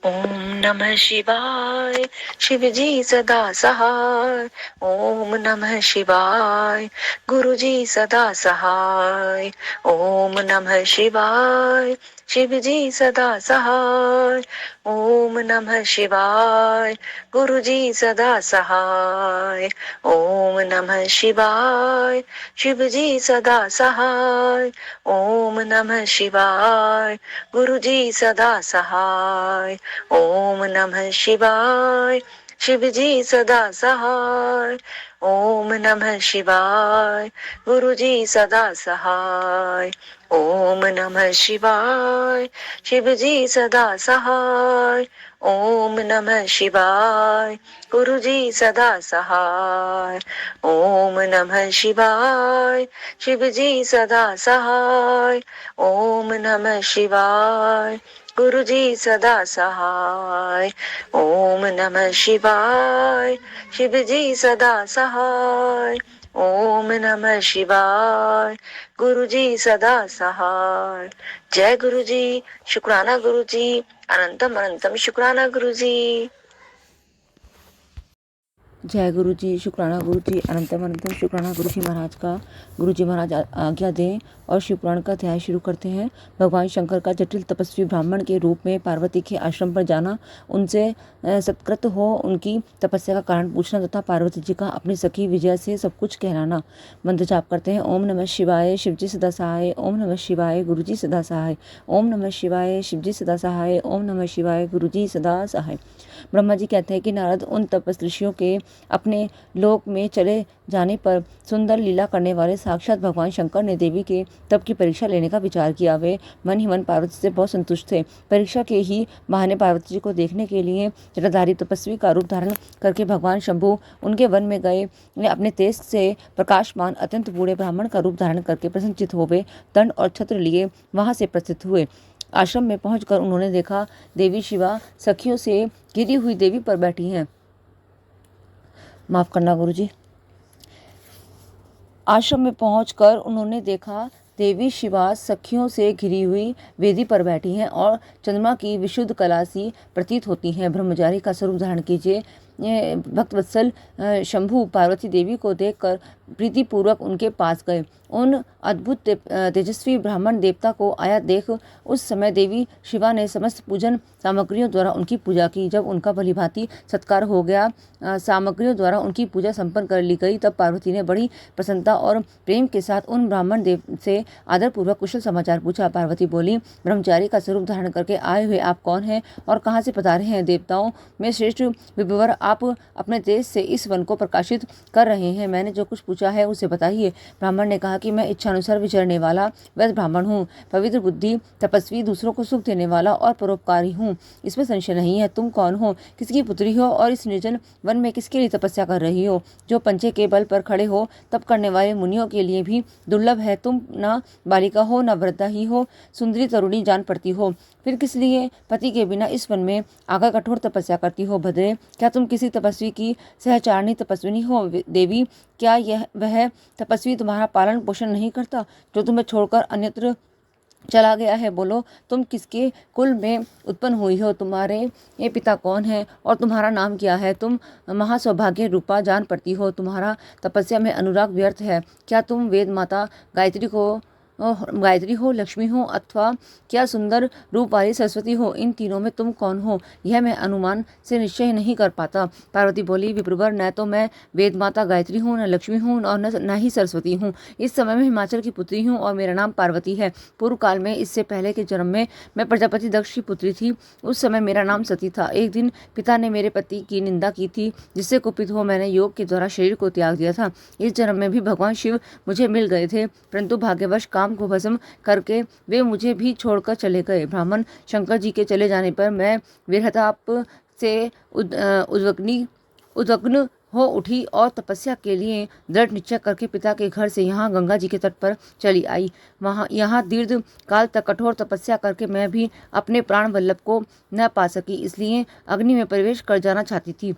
ओम नमः शिवाय। शिवजी सदा सहाय। ओम नमः शिवाय। गुरुजी सदा सहाय। ओम नमः शिवाय। शिवजी सदा सहाय। ओम नमः शिवाय। गुरुजी सदा सहाय। ओम नमः शिवाय। शिवजी सदा सहाय। ओम नमः शिवाय। गुरुजी सदा सहाय। ओम नमः शिवाय। शिवजी सदा सहाय। ओम नमः शिवाय। गुरुजी सदा सहाय। ओम नमः शिवाय। शिवजी सदा सहाय। ओम नमः शिवाय। गुरुजी सदा सहाय। ओम नमः शिवाय। शिवजी सदा सहाय। ओम नमः शिवाय। गुरुजी सदा सहाय। ओम नमः शिवाय। शिवजी सदा सहाय। ओम नमः शिवाय। गुरुजी सदा सहाय। जय गुरुजी। शुक्राना गुरुजी। अनंतम अनंतम शुक्राना गुरुजी। जय गुरु जी। शुक्राना गुरु जी। अनंतम अनंतम शुक्राना गुरु जी महाराज का। गुरु जी महाराज आज्ञा दें और शिव पुराण का अध्याय शुरू करते हैं। भगवान शंकर का जटिल तपस्वी ब्राह्मण के रूप में पार्वती के आश्रम पर जाना, उनसे सत्कृत हो उनकी तपस्या का कारण पूछना तथा पार्वती जी का अपनी सखी विजया से सब कुछ कहलाना। मंत्र जाप करते हैं। ओम नमः शिवाय। शिवजी सदा सहाय। ओम नमः शिवाय। गुरुजी सदा सहाय। ओम नमः शिवाय। शिवजी सदा सहाय। ओम नमः शिवाय। गुरुजी सदा सहाय। ब्रह्मा जी कहते हैं कि नारद उन तपस्वियों के अपने लोक में चले जाने पर सुंदर लीला करने वाले साक्षात भगवान शंकर ने देवी के तप की परीक्षा लेने का विचार किया। वे मन ही मन पार्वती से बहुत संतुष्ट थे। परीक्षा के ही बहाने पार्वती जी को देखने के लिए जटाधारी तपस्वी का रूप धारण करके भगवान शंभु उनके वन में गए। वे अपने तेज से प्रकाशमान अत्यंत बूढ़े ब्राह्मण का रूप धारण करके प्रसन्नचित हो वे दंड और छत्र लिए वहां से प्रस्थित हुए। आश्रम में पहुंचकर उन्होंने देखा देवी शिवा सखियों से घिरी हुई देवी पर बैठी हैं। माफ करना गुरुजी। आश्रम में पहुंचकर उन्होंने देखा देवी शिवा सखियों से घिरी हुई वेदी पर बैठी हैं और चंद्रमा की विशुद्ध कला सी प्रतीत होती हैं। ब्रह्मचारी का स्वरूप धारण कीजिए। भक्तवत्सल शंभु पार्वती देवी को देखकर प्रीतिपूर्वक उनके पास गए। उन अद्भुत तेजस्वी ब्राह्मण देवता को आया देख उस समय देवी शिवा ने समस्त पूजन सामग्रियों द्वारा उनकी पूजा की। जब उनका भलीभांति सत्कार हो गया, सामग्रियों द्वारा उनकी पूजा संपन्न कर ली गई, तब पार्वती ने बड़ी प्रसन्नता और प्रेम के साथ उन ब्राह्मण देव से आदरपूर्वक कुशल समाचार पूछा। पार्वती बोली, ब्रह्मचारी का स्वरूप धारण करके आए हुए आप कौन हैं और कहाँ से पधारे हैं? देवताओं में श्रेष्ठ विभवर, आप अपने तेज से इस वन को प्रकाशित कर रहे हैं। मैंने जो कुछ पूछा है उसे बताइए। ब्राह्मण ने कहा कि मैं इच्छानुसार विचरने वाला वैध ब्राह्मण हूँ, पवित्र बुद्धि, तपस्वी, दूसरों को सुख देने वाला और परोपकारी हूँ। इसमें संशय नहीं है। तुम कौन हो, किसकी पुत्री हो और इस निर्जन वन में किसके लिए तपस्या कर रही हो? जो पंचे के बल पर खड़े हो तप करने वाले मुनियों के लिए भी दुर्लभ है। तुम न बालिका हो न वृद्धा ही हो, सुंदरी तरुणी जान पड़ती हो, फिर किस लिए पति के बिना इस वन में आकर कठोर तपस्या करती हो? भद्रे, क्या तुम किसी तपस्वी की सहचारणी तपस्विनी हो? देवी, क्या यह वह तपस्वी तुम्हारा पालन पोषण नहीं करता जो तुम्हें छोड़कर अन्यत्र चला गया है? बोलो, तुम किसके कुल में उत्पन्न हुई हो? तुम्हारे ये पिता कौन है और तुम्हारा नाम क्या है? तुम महासौभाग्य रूपा जान पड़ती हो, तुम्हारा तपस्या में अनुराग व्यर्थ है। क्या तुम वेद माता गायत्री हो, लक्ष्मी हो, अथवा क्या सुंदर रूप वाली सरस्वती हो? इन तीनों में तुम कौन हो, यह मैं अनुमान से निश्चय नहीं कर पाता। पार्वती बोली, विप्रवर, न तो मैं वेद माता गायत्री हूँ, न लक्ष्मी हूँ और न ही सरस्वती हूँ। इस समय में हिमाचल की पुत्री हूँ और मेरा नाम पार्वती है। पूर्व काल में, इससे पहले के जन्म में, मैं प्रजापति दक्ष की पुत्री थी। उस समय मेरा नाम सती था। एक दिन पिता ने मेरे पति की निंदा की थी, जिससे कुपित हो मैंने योग के द्वारा शरीर को त्याग दिया था। इस जन्म में भी भगवान शिव मुझे मिल गए थे, परंतु भाग्यवश काम को भस्म करके वे मुझे भी छोड़कर चले गए। ब्राह्मण शंकर जी के चले जाने पर मैं विरहताप से उद्विग्न हो उठी और तपस्या के लिए दृढ़ निश्चय करके पिता के घर से यहाँ गंगा जी के तट पर चली आई। यहाँ दीर्घ काल तक कठोर तपस्या करके मैं भी अपने प्राण वल्लभ को न पा सकी, इसलिए अग्नि में प्रवेश कर जाना चाहती थी।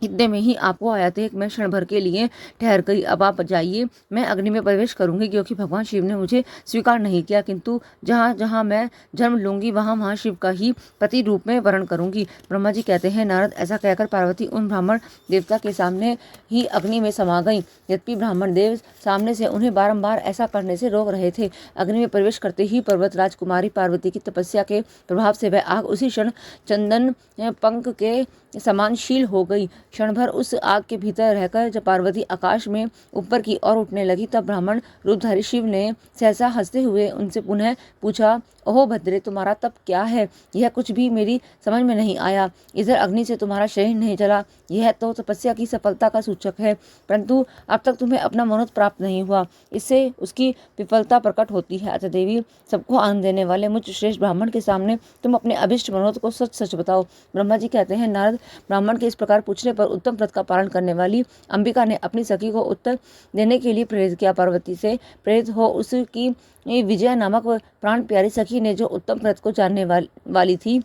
इतने में ही आपको आया थे। मैं क्षण भर के लिए ठहर गई। अब आप जाइए, मैं अग्नि में प्रवेश करूंगी, क्योंकि भगवान शिव ने मुझे स्वीकार नहीं किया, किंतु जहाँ जहाँ मैं जन्म लूंगी वहाँ वहाँ शिव का ही पति रूप में वर्ण करूंगी। ब्रह्मा जी कहते हैं, नारद, ऐसा कहकर पार्वती उन ब्राह्मण देवता के सामने ही अग्नि में समा गई। यद्यपि ब्राह्मण देव सामने से उन्हें बारंबार ऐसा करने से रोक रहे थे। अग्नि में प्रवेश करते ही पर्वत राजकुमारी पार्वती की तपस्या के प्रभाव से वह आग उसी क्षण चंदन पंख के समान शील हो गई। क्षण भर उस आग के भीतर रहकर जब पार्वती आकाश में ऊपर की ओर उठने लगी, तब ब्राह्मण रूपधारी शिव ने सहसा हंसते हुए उनसे पुनः पूछा, ओहो भद्रे, तुम्हारा तप क्या है? यह कुछ भी मेरी समझ में नहीं आया। इधर अग्नि से तुम्हारा शरीर नहीं जला, यह तो तपस्या की सफलता का सूचक है, परंतु अब तक तुम्हें अपना मनोरथ प्राप्त नहीं हुआ, इससे उसकी विफलता प्रकट होती है। अतः देवी, सबको आनंद देने वाले मुझ श्रेष्ठ ब्राह्मण के सामने तुम अपने अभिष्ट मनोरथ को सच सच बताओ। ब्रह्मा जी कहते हैं, नारद, ब्राह्मण के इस प्रकार पूछने पर उत्तम व्रत का पालन करने वाली अंबिका ने अपनी सखी को उत्तर देने के लिए प्रेरित किया। पार्वती से प्रेरित हो उसकी विजया नामक प्राण प्यारी सखी ने, जो उत्तम व्रत को जानने वाली थी,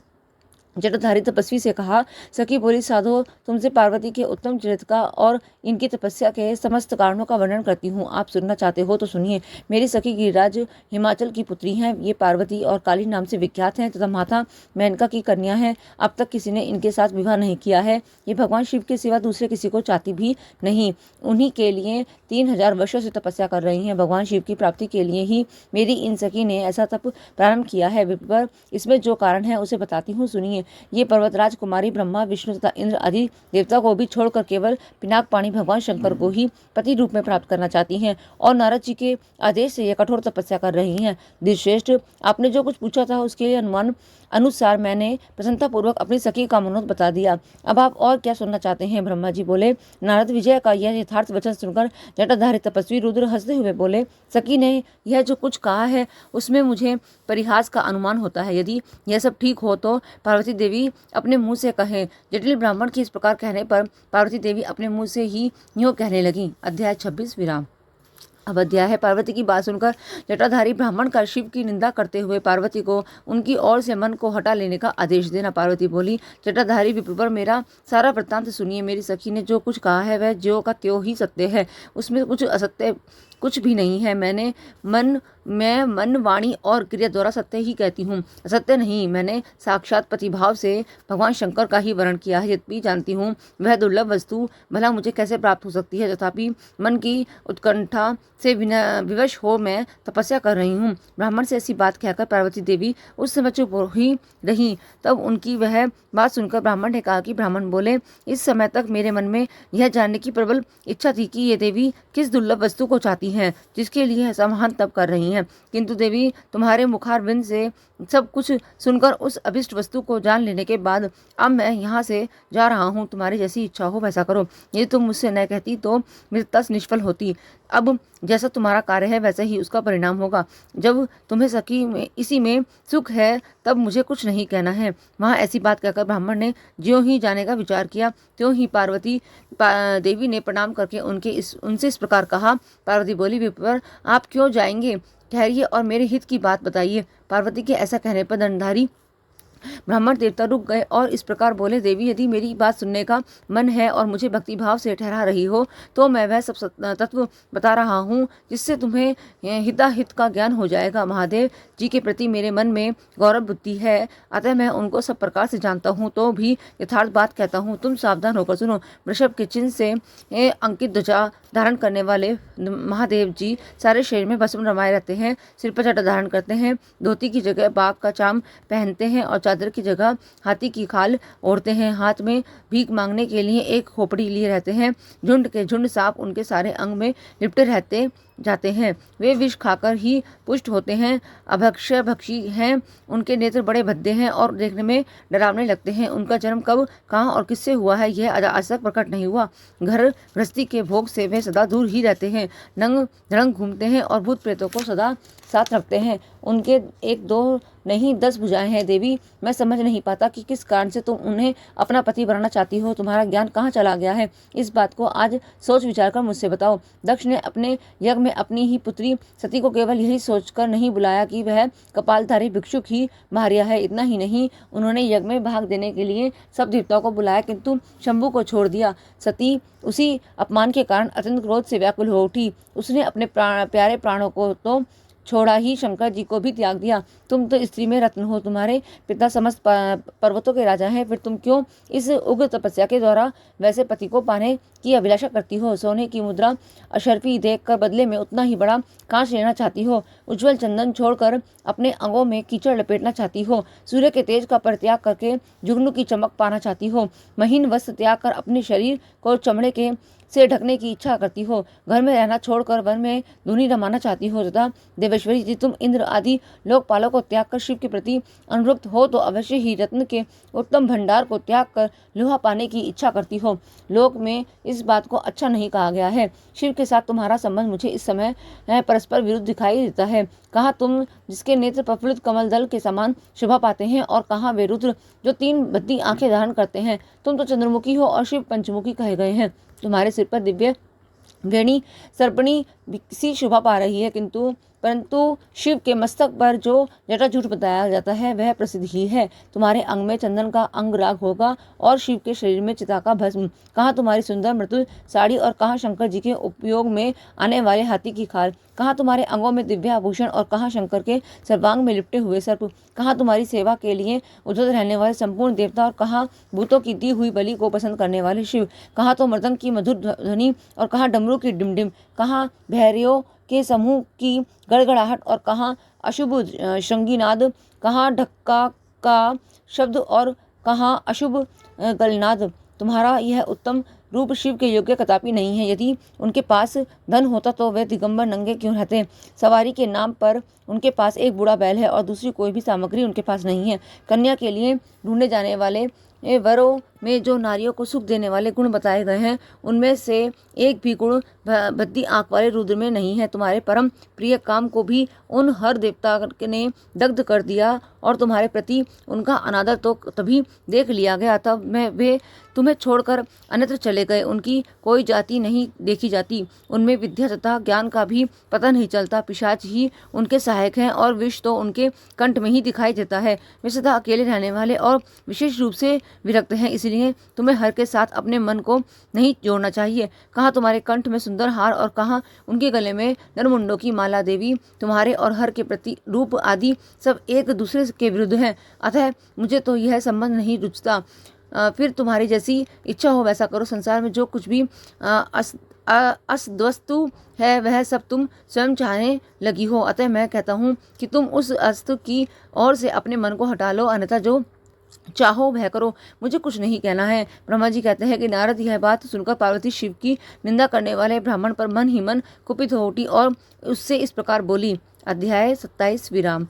जटाधारी तपस्वी से कहा। सखी बोली, साधो, तुमसे पार्वती के उत्तम चरित्र का और इनकी तपस्या के समस्त कारणों का वर्णन करती हूँ। आप सुनना चाहते हो तो सुनिए। मेरी सखी गिरिराज हिमाचल की पुत्री हैं। ये पार्वती और काली नाम से विख्यात हैं तथा माता मेनका की कन्या हैं। अब तक किसी ने इनके साथ विवाह नहीं किया है। ये भगवान शिव के सिवा दूसरे किसी को चाहती भी नहीं। उन्हीं के लिए 3000 वर्षों से तपस्या कर रही हैं। भगवान शिव की प्राप्ति के लिए ही मेरी इन सखी ने ऐसा तप प्रारंभ किया है। विप्र, इसमें जो कारण है उसे बताती हूँ, सुनिए। ये पर्वतराज कुमारी ब्रह्मा, विष्णु तथा इंद्र आदि देवता को भी छोड़कर केवल पिनाक पाणी भगवान शंकर को ही पति रूप में प्राप्त करना चाहती हैं और नारद जी के आदेश से यह कठोर तपस्या कर रही हैं। धीरश्रेष्ठ, आपने जो कुछ पूछा था उसके अनुमान अनुसार मैंने प्रसन्नता पूर्वक अपनी सखी का मनोरथ बता दिया। अब आप और क्या सुनना चाहते हैं? ब्रह्मा जी बोले। नारद, विजय का यह यथार्थ वचन सुनकर जटाधारी तपस्वी रुद्र हंसते हुए बोले, सखी ने यह जो कुछ कहा है उसमें मुझे परिहास का अनुमान होता है। यदि यह सब ठीक हो तो पार्वती देवी अपने मुंह से कहें। जटिल ब्राह्मण की इस प्रकार कहने पर पार्वती देवी अपने मुंह से ही यूं कहने लगी। अध्याय 26 विराम। अब अध्याय है। पार्वती की बात सुनकर जटाधारी ब्राह्मण का शिव की निंदा करते हुए पार्वती को उनकी ओर से मन को हटा लेने का आदेश देना। पार्वती बोली, जटाधारी विप्र, मेरा सारा वृत्तांत सुनिए। मेरी सखी ने जो कुछ कहा है वह ज्यों का त्यों ही सत्य है, उसमें कुछ असत्य कुछ भी नहीं है। मैं मन, वाणी और क्रिया द्वारा सत्य ही कहती हूँ, असत्य नहीं। मैंने साक्षात प्रतिभाव से भगवान शंकर का ही वर्ण किया है। यद्यपि जानती हूँ वह दुर्लभ वस्तु भला मुझे कैसे प्राप्त हो सकती है, तथापि मन की उत्कंठा से विवश हो मैं तपस्या कर रही हूँ। ब्राह्मण से ऐसी बात कहकर पार्वती देवी उस समय चुप ही रही। तब उनकी वह बात सुनकर ब्राह्मण ने कहा कि ब्राह्मण बोले, इस समय तक मेरे मन में यह जानने की प्रबल इच्छा थी कि ये देवी किस दुर्लभ वस्तु को चाहती हैं जिसके लिए ऐसा महान तप कर रही हैं, किंतु देवी तुम्हारे मुखारविंद से सब कुछ सुनकर उस अभिष्ट वस्तु को जान लेने के बाद अब मैं यहाँ से जा रहा हूँ। तुम्हारी जैसी इच्छा हो वैसा करो। यदि तुम मुझसे न कहती तो मेरी तस निष्फल होती। अब जैसा तुम्हारा कार्य है वैसे ही उसका परिणाम होगा। जब तुम्हें सखी में इसी में सुख है तब मुझे कुछ नहीं कहना है। वहाँ ऐसी बात कहकर ब्राह्मण ने ज्यों ही जाने का विचार किया त्यों ही पार्वती देवी ने प्रणाम करके उनसे इस प्रकार कहा। पार्वती बोली, विप्र, आप क्यों जाएंगे? ठहरिए और मेरे हित की बात बताइए। पार्वती के ऐसा कहने पर दंडधारी ब्राह्मण देवता रुक गए और इस प्रकार बोले, देवी, यदि मेरी बात सुनने का मन है और मुझे भक्ति भाव से ठहरा रही हो तो मैं वह सब तत्व बता रहा हूँ जिससे तुम्हें हिताहित का ज्ञान हो जाएगा। महादेव जी के प्रति मेरे मन में गौरव बुद्धि है, अतः मैं उनको सब प्रकार से जानता हूँ, तो भी यथार्थ बात कहता हूँ। तुम सावधान होकर सुनो। वृषभ के चिन्ह से अंकित ध्वजा धारण करने वाले महादेव जी सारे शरीर में भस्म रमाए रहते हैं, सिर पर जटा धारण करते हैं, धोती की जगह बाघ का चाम पहनते हैं और चादर की जगह हाथी की खाल ओढ़ते हैं। हाथ में भीख मांगने के लिए एक खोपड़ी लिए रहते हैं। झुंड के झुंड सांप उनके सारे अंग में लिपटे रहते जाते हैं। वे विष खाकर ही पुष्ट होते हैं। अभक्ष्य भक्षी हैं। उनके नेत्र बड़े भद्दे हैं और देखने में डरावने लगते हैं। उनका जन्म कब, कहाँ और किससे हुआ है यह आज तक प्रकट नहीं हुआ। घर गृहस्थी के भोग से वे सदा दूर ही रहते हैं। नंग धड़ंग घूमते हैं और भूत प्रेतों को सदा साथ रखते हैं। उनके एक दो नहीं 10 भुजाएं हैं। देवी, मैं समझ नहीं पाता कि किस कारण से तुम उन्हें अपना पति बनाना चाहती हो। तुम्हारा ज्ञान कहाँ चला गया है? इस बात को आज सोच विचार कर मुझसे बताओ। दक्ष ने अपने यज्ञ में अपनी ही पुत्री सती को केवल यही सोचकर नहीं बुलाया कि वह कपालधारी भिक्षुक ही भार्या है। इतना ही नहीं, उन्होंने यज्ञ में भाग देने के लिए सब देवताओं को बुलाया, किंतु शंभु को छोड़ दिया। सती उसी अपमान के कारण अत्यंत क्रोध से व्याकुल हो उठी। उसने अपने प्यारे प्राणों को तो छोड़ा ही, शंकर जी को भी त्याग दिया। तुम तो स्त्री में रत्न हो, तुम्हारे पिता समस्त पर्वतों के राजा हैं, फिर तुम क्यों इस उग्र तपस्या के द्वारा वैसे पति को पाने की अभिलाषा करती हो? सोने की मुद्रा अशर्फी देखकर बदले में उतना ही बड़ा कांच लेना चाहती हो? उज्ज्वल चंदन छोड़कर अपने अंगों में कीचड़ लपेटना चाहती हो? सूर्य के तेज का परित्याग करके जुगनू की चमक पाना चाहती हो? महीन वस्त्र त्याग कर अपने शरीर को चमड़े के से ढकने की इच्छा करती हो? घर में रहना छोड़कर वन में धुनी रमाना चाहती हो? तथा देवेश्वरी जी, तुम इंद्र आदि लोकपालों को त्याग कर शिव के प्रति अनुरक्त हो तो अवश्य ही रत्न के उत्तम भंडार को त्याग कर लोहा पाने की इच्छा करती हो। लोक में इस बात को अच्छा नहीं कहा गया है। शिव के साथ तुम्हारा संबंध मुझे इस समय परस्पर विरुद्ध दिखाई देता है। कहाँ तुम जिसके नेत्र प्रफुल्लित कमल दल के समान शोभा पाते हैं, और कहाँ वे रुद्र जो 3 बद्दी आंखें धारण करते हैं। तुम तो चंद्रमुखी हो और शिव पंचमुखी कहे गए हैं। तुम्हारे सिर पर दिव्य वेणी सर्पणी सी शोभा पा रही है, परंतु शिव के मस्तक पर जो जटाजूट बताया जाता है वह प्रसिद्ध ही है। तुम्हारे अंग में चंदन का अंग राग होगा और शिव के शरीर में चिता का भस्म। कहाँ तुम्हारी सुंदर मृदुल साड़ी और कहाँ शंकर जी के उपयोग में आने वाले हाथी की खाल। कहाँ तुम्हारे अंगों में दिव्य आभूषण और कहाँ शंकर के सर्वांग में लिपटे हुए सर्प। कहाँ तुम्हारी सेवा के लिए उद्धत रहने वाले संपूर्ण देवता और कहाँ भूतों की दी हुई बलि को पसंद करने वाले शिव। कहाँ तो मृदंग की मधुर ध्वनि और कहाँ डमरू की डिमडिम। कहाँ भैरियों के समूह की गड़गड़ाहट और कहाँ अशुभ श्रृंगीनाद। कहाँ ढक्का का शब्द और कहाँ अशुभ गलनाद। तुम्हारा यह उत्तम रूप शिव के योग्य कदापि नहीं है। यदि उनके पास धन होता तो वे दिगंबर नंगे क्यों रहते? सवारी के नाम पर उनके पास एक बूढ़ा बैल है और दूसरी कोई भी सामग्री उनके पास नहीं है। कन्या के लिए ढूंढे जाने वाले वरों में जो नारियों को सुख देने वाले गुण बताए गए हैं, उनमें से एक भी गुण बद्दी आंख वाले रुद्र में नहीं है। तुम्हारे परम प्रिय काम को भी उन हर देवता ने दग्ध कर दिया और तुम्हारे प्रति उनका अनादर तो तभी देख लिया गया तब वे तुम्हें छोड़कर अन्यत्र चले गए। उनकी कोई जाति नहीं देखी जाती, उनमें विद्या तथा ज्ञान का भी पता नहीं चलता। पिशाच ही उनके सहायक हैं और विष तो उनके कंठ में ही दिखाई देता है। वे सदा अकेले रहने वाले और विशेष रूप से विरक्त हैं, इसलिए तुम्हें हर के साथ अपने मन को नहीं जोड़ना चाहिए। कहाँ तुम्हारे कंठ में सुंदर हार और कहाँ उनके गले में नरमुंडों की माला। देवी, तुम्हारे और हर के प्रति रूप आदि सब एक दूसरे के विरुद्ध हैं, अतः मुझे तो यह संबंध नहीं रुचता। फिर तुम्हारी जैसी इच्छा हो वैसा करो। संसार में जो कुछ भी अस्वस्तु है वह सब तुम स्वयं चाहने लगी हो, अतः मैं कहता हूँ कि तुम उस अस्तु की ओर से अपने मन को हटा लो, अन्यथा जो चाहो वह करो, मुझे कुछ नहीं कहना है। ब्रह्मा जी कहते हैं कि नारद यह बात सुनकर पार्वती शिव की निंदा करने वाले ब्राह्मण पर मन ही मन कुपित हो उठी और उससे इस प्रकार बोली। अध्याय 27 विराम।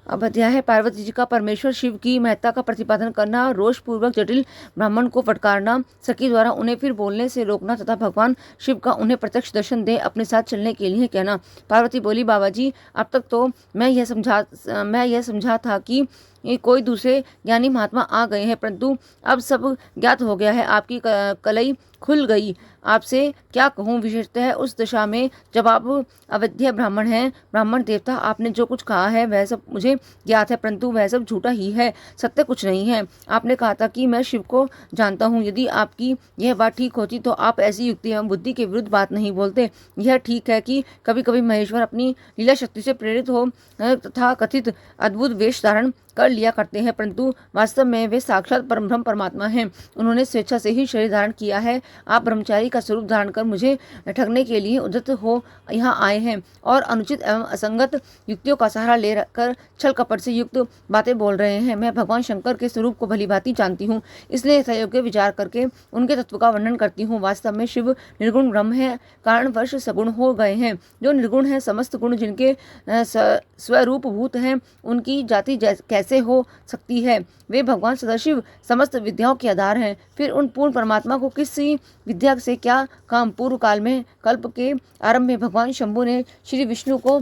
अब अध्याय है पार्वती जी का परमेश्वर शिव की महत्ता का प्रतिपादन करना, रोष पूर्वक जटिल ब्राह्मण को फटकारना, सखी द्वारा उन्हें फिर बोलने से रोकना तथा भगवान शिव का उन्हें प्रत्यक्ष दर्शन दे अपने साथ चलने के लिए कहना। पार्वती बोली, बाबा जी, अब तक तो मैं यह समझा था कि ये कोई दूसरे ज्ञानी महात्मा आ गए हैं, परंतु अब सब ज्ञात हो गया है। आपकी कलई खुल गई। आपसे क्या कहूँ, विशेषतः उस दशा में जब आप अवैध ब्राह्मण हैं। ब्राह्मण देवता, आपने जो कुछ कहा है वह सब मुझे ज्ञात है, परंतु वह सब झूठा ही है, सत्य कुछ नहीं है। आपने कहा था कि मैं शिव को जानता हूँ। यदि आपकी यह बात ठीक होती तो आप ऐसी युक्ति एवं बुद्धि के विरुद्ध बात नहीं बोलते। यह ठीक है कि कभी कभी महेश्वर अपनी लीला शक्ति से प्रेरित हो तथा कथित अद्भुत वेश धारण कर लिया करते हैं, परंतु वास्तव में वे साक्षात परमब्रह्म परमात्मा हैं। उन्होंने स्वेच्छा से ही शरीर धारण किया है। आप ब्रह्मचारी का स्वरूप धारण कर मुझे ठगने के लिए उद्यत हो यहाँ आए हैं और अनुचित एवं असंगत युक्तियों का सहारा लेकर छल कपट से युक्त बातें बोल रहे हैं। मैं भगवान शंकर के स्वरूप को भलीभांति जानती हूँ, इसलिए सहयोग्य विचार करके उनके तत्व का वर्णन करती हूँ। वास्तव में शिव निर्गुण ब्रह्म है, कारणवश सगुण हो गए हैं। जो निर्गुण है, समस्त गुण जिनके स्वरूप भूत हैं, उनकी जाति कैसे हो सकती है? वे भगवान सदाशिव समस्त विद्याओं के आधार हैं। फिर उन पूर्ण परमात्मा को किसी विद्या से क्या काम? पूर्व काल में कल्प के आरंभ में भगवान शंभु ने श्री विष्णु को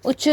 उच्च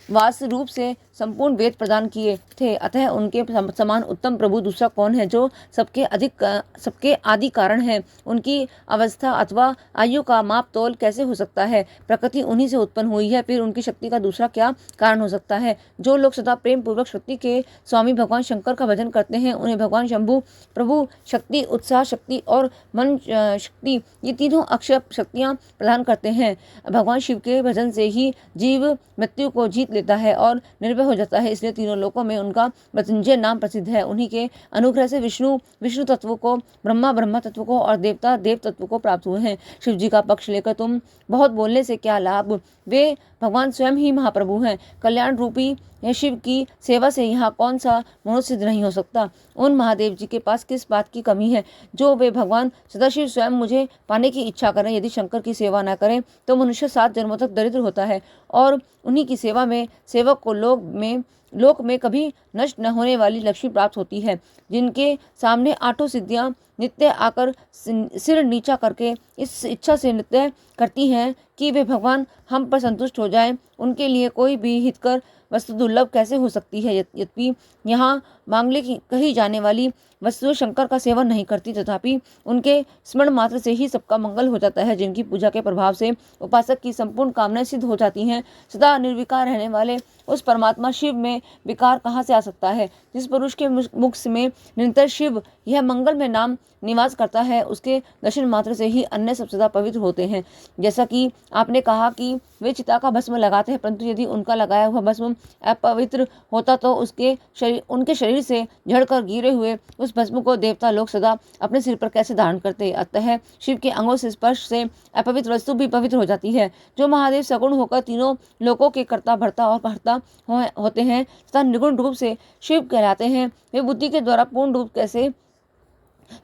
वास रूप से संपूर्ण वेद प्रदान किए थे, अतः उनके समान उत्तम प्रभु दूसरा कौन है जो सबके आदि कारण है। उनकी अवस्था अथवा आयु का माप तोल कैसे हो सकता है। प्रकृति उन्हीं से उत्पन्न हुई है, फिर उनकी शक्ति का दूसरा क्या कारण हो सकता है। जो लोग सदा प्रेम पूर्वक शक्ति के स्वामी भगवान शंकर का भजन करते हैं, उन्हें भगवान शंभु प्रभु शक्ति, उत्साह शक्ति और मन शक्ति, ये तीनों अक्षय शक्तियाँ प्रदान करते हैं। भगवान शिव के भजन से ही जीव मृत्यु को जीत लेता है और निर्भय हो जाता है, इसलिए तीनों लोकों में उनका मृत्युंजय नाम प्रसिद्ध है। उन्हीं के अनुग्रह से विष्णु तत्व को, ब्रह्मा तत्व को और देवता देव तत्व को प्राप्त हुए हैं। शिव जी का पक्ष लेकर तुम बहुत बोलने से क्या लाभ, वे भगवान स्वयं ही महाप्रभु हैं। कल्याण रूपी शिव की सेवा से यहाँ कौन सा मनुष्य सिद्ध नहीं हो सकता। उन महादेव जी के पास किस बात की कमी है जो वे भगवान सदाशिव स्वयं मुझे पाने की इच्छा करें। यदि शंकर की सेवा न करें तो मनुष्य 7 जन्मों तक दरिद्र होता है और उन्हीं की सेवा में सेवक को लोक में कभी नष्ट न होने वाली लक्ष्मी प्राप्त होती है। जिनके सामने 8 सिद्धियां नित्य आकर सिर नीचा करके इस इच्छा से नृत्य करती हैं कि वे भगवान हम पर संतुष्ट हो जाएं, उनके लिए कोई भी हितकर वस्तु दुर्लभ कैसे हो सकती है। यद्यपि यहाँ मांगले की कही जाने वाली वस्तुएं शंकर का सेवन नहीं करती, तथापि उनके स्मरण मात्र से ही सबका मंगल हो जाता है। जिनकी पूजा के प्रभाव से उपासक की संपूर्ण कामनाएं सिद्ध हो जाती हैं। सदा निर्विकार रहने वाले उस परमात्मा शिव में विकार कहाँ से आ सकता है। जिस पुरुष के मुख में निरंतर शिव यह मंगल में नाम निवास करता है, उसके दर्शन मात्र से ही अन्य सब सदा पवित्र होते हैं। जैसा कि आपने कहा कि वे चिता का भस्म लगाते हैं, परंतु यदि उनका लगाया हुआ भस्म अपवित्र होता तो उनके शरीर से झड़कर गिरे हुए उस भस्म को देवता लोग सदा अपने सिर पर कैसे धारण करते। अतः शिव के अंगों से स्पर्श से अपवित्र वस्तु भी पवित्र हो जाती है। जो महादेव सगुण होकर तीनों लोकों के कर्ता भर्ता और हर्ता होते हैं तथा निर्गुण रूप से शिव कहलाते हैं, वे बुद्धि के द्वारा पूर्ण रूप कैसे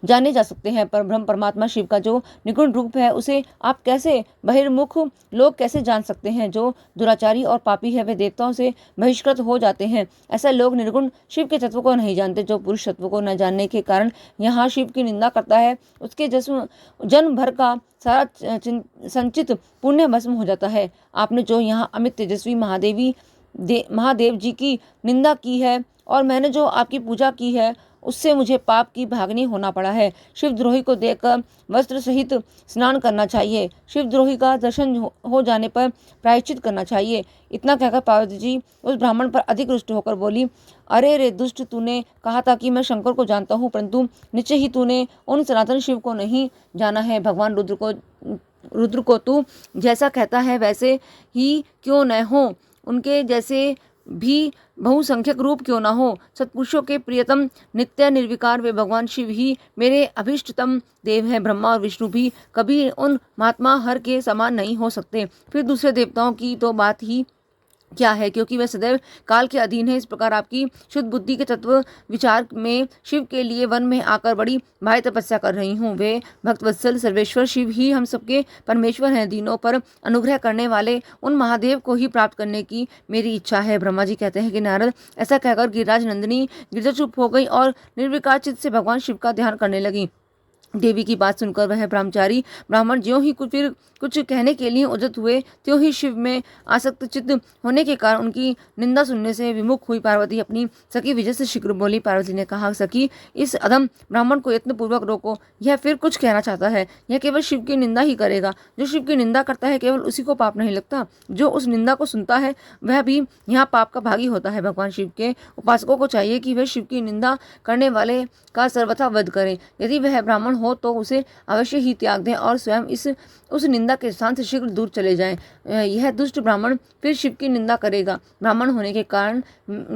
जाने जा सकते हैं। पर ब्रह्म परमात्मा शिव का जो निगुण रूप है उसे आप कैसे बहिर्मुख लोग कैसे जान सकते हैं। जो दुराचारी और पापी है वे देवताओं से बहिष्कृत हो जाते हैं। ऐसे लोग निर्गुण शिव के तत्व को नहीं जानते। जो पुरुष तत्व को न जानने के कारण यहाँ शिव की निंदा करता है, उसके जन्म भर का सारा संचित पुण्य भस्म हो जाता है। आपने जो यहाँ अमित तेजस्वी महादेव जी की निंदा की है और मैंने जो आपकी पूजा की है, उससे मुझे पाप की भागनी होना पड़ा है। शिवद्रोही को देखकर वस्त्र सहित स्नान करना चाहिए। शिवद्रोही का दर्शन हो जाने पर प्रायश्चित करना चाहिए। इतना कहकर पार्वती जी उस ब्राह्मण पर अधिक रुष्ट होकर बोली, अरे रे दुष्ट, तूने कहा था कि मैं शंकर को जानता हूँ, परंतु निश्चय ही तूने उन सनातन शिव को नहीं जाना है। भगवान रुद्र को तू जैसा कहता है वैसे ही क्यों न हो, उनके जैसे भी बहुसंख्यक रूप क्यों ना हो। सत्पुरुषों के प्रियतम नित्य निर्विकार वे भगवान शिव ही मेरे अभीष्टतम देव हैं। ब्रह्मा और विष्णु भी कभी उन महात्मा हर के समान नहीं हो सकते। फिर दूसरे देवताओं की तो बात ही क्या है, क्योंकि वह सदैव काल के अधीन है। इस प्रकार आपकी शुद्ध बुद्धि के तत्व विचार में शिव के लिए वन में आकर बड़ी भारी तपस्या कर रही हूँ। वे भक्तवत्सल सर्वेश्वर शिव ही हम सबके परमेश्वर हैं। दीनों पर अनुग्रह करने वाले उन महादेव को ही प्राप्त करने की मेरी इच्छा है। ब्रह्मा जी कहते हैं कि नारद, ऐसा कहकर गिरिराज नंदिनी गिरजा चुप हो गई और निर्विकार चित्त से भगवान शिव का ध्यान करने लगी। देवी की बात सुनकर वह ब्रह्मचारी ब्राह्मण ज्यों ही कुछ कहने के लिए उद्यत हुए, त्यों ही शिव में आसक्त चित्त होने के कारण उनकी निंदा सुनने से विमुख हुई। पार्वती अपनी सखी विजय से शीघ्र बोली। पार्वती ने कहा, सखी, इस अधम ब्राह्मण को यत्नपूर्वक रोको, यह फिर कुछ कहना चाहता है। यह केवल शिव की निंदा ही करेगा। जो शिव की निंदा करता है केवल उसी को पाप नहीं लगता, जो उस निंदा को सुनता है वह भी यहाँ पाप का भागी होता है। भगवान शिव के उपासकों को चाहिए कि वे शिव की निंदा करने वाले का सर्वथा वध करें। यदि वह ब्राह्मण हो तो उसे अवश्य ही त्याग दें और स्वयं उस निंदा के स्थान से शीघ्र दूर चले जाएं। यह दुष्ट ब्राह्मण फिर शिव की निंदा करेगा। ब्राह्मण होने के कारण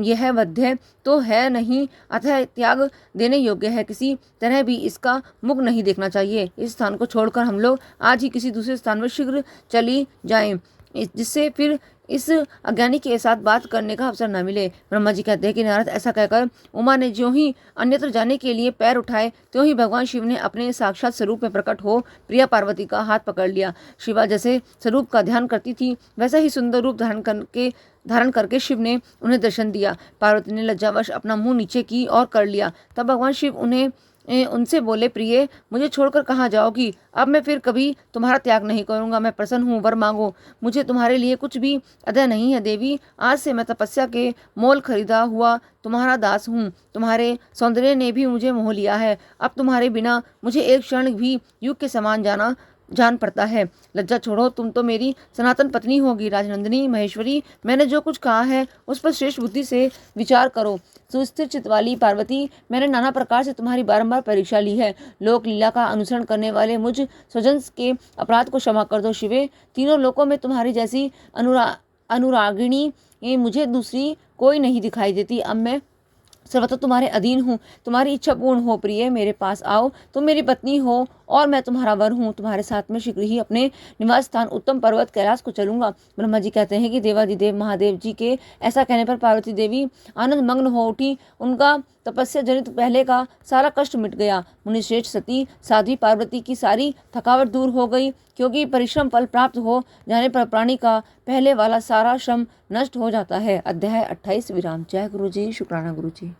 यह वध्य तो है नहीं, अतः त्याग देने योग्य है। किसी तरह भी इसका मुख नहीं देखना चाहिए। इस स्थान को छोड़कर हम लोग आज ही किसी दूसरे स्थान में शीघ्र चली जाएं, जिससे फिर इस अज्ञानी के साथ बात करने का अवसर न मिले। ब्रह्मा जी कहते हैं कि नारद, ऐसा कहकर उमा ने ज्यों ही अन्यत्र जाने के लिए पैर उठाए, त्यों ही भगवान शिव ने अपने साक्षात स्वरूप में प्रकट हो प्रिया पार्वती का हाथ पकड़ लिया। शिवा जैसे स्वरूप का ध्यान करती थी, वैसा ही सुंदर रूप धारण करके शिव ने उन्हें दर्शन दिया। पार्वती ने लज्जावश अपना मुंह नीचे की और कर लिया। तब भगवान शिव उन्हें उनसे बोले, प्रिय मुझे छोड़कर कहाँ जाओगी? अब मैं फिर कभी तुम्हारा त्याग नहीं करूँगा। मैं प्रसन्न हूँ, वर मांगो। मुझे तुम्हारे लिए कुछ भी अदा नहीं है देवी। आज से मैं तपस्या के मोल खरीदा हुआ तुम्हारा दास हूँ। तुम्हारे सौंदर्य ने भी मुझे मोह लिया है। अब तुम्हारे बिना मुझे एक क्षण भी युग के समान जान पड़ता है। लज्जा छोड़ो, तुम तो मेरी सनातन पत्नी होगी। राजनंदिनी, महेश्वरी, मैंने जो कुछ कहा है उस पर श्रेष्ठ बुद्धि से विचार करो। सुस्थिर चित्त वाली पार्वती, मैंने नाना प्रकार से तुम्हारी बारंबार परीक्षा ली है। लोक लीला का अनुसरण करने वाले मुझ स्वजन के अपराध को क्षमा कर दो शिवे। तीनों लोकों में तुम्हारी जैसी अनुरागिणी मुझे दूसरी कोई नहीं दिखाई देती। अब मैं सर्वथा तुम्हारे अधीन हूँ। तुम्हारी इच्छा पूर्ण हो प्रिय, मेरे पास आओ। तुम मेरी पत्नी हो और मैं तुम्हारा वर हूँ। तुम्हारे साथ में शीघ्र ही अपने निवास स्थान उत्तम पर्वत कैलाश को चलूंगा। ब्रह्मा जी कहते हैं कि देवादिदेव महादेव जी के ऐसा कहने पर पार्वती देवी आनंद मग्न हो उठी। उनका तपस्या जनित पहले का सारा कष्ट मिट गया। मुनिश्रेष्ठ सती साध्वी पार्वती की सारी थकावट दूर हो गई, क्योंकि परिश्रम फल प्राप्त हो जाने पर प्राणी का पहले वाला सारा श्रम नष्ट हो जाता है। अध्याय 28 विराम। जय गुरु जी, शुक्राना गुरु जी।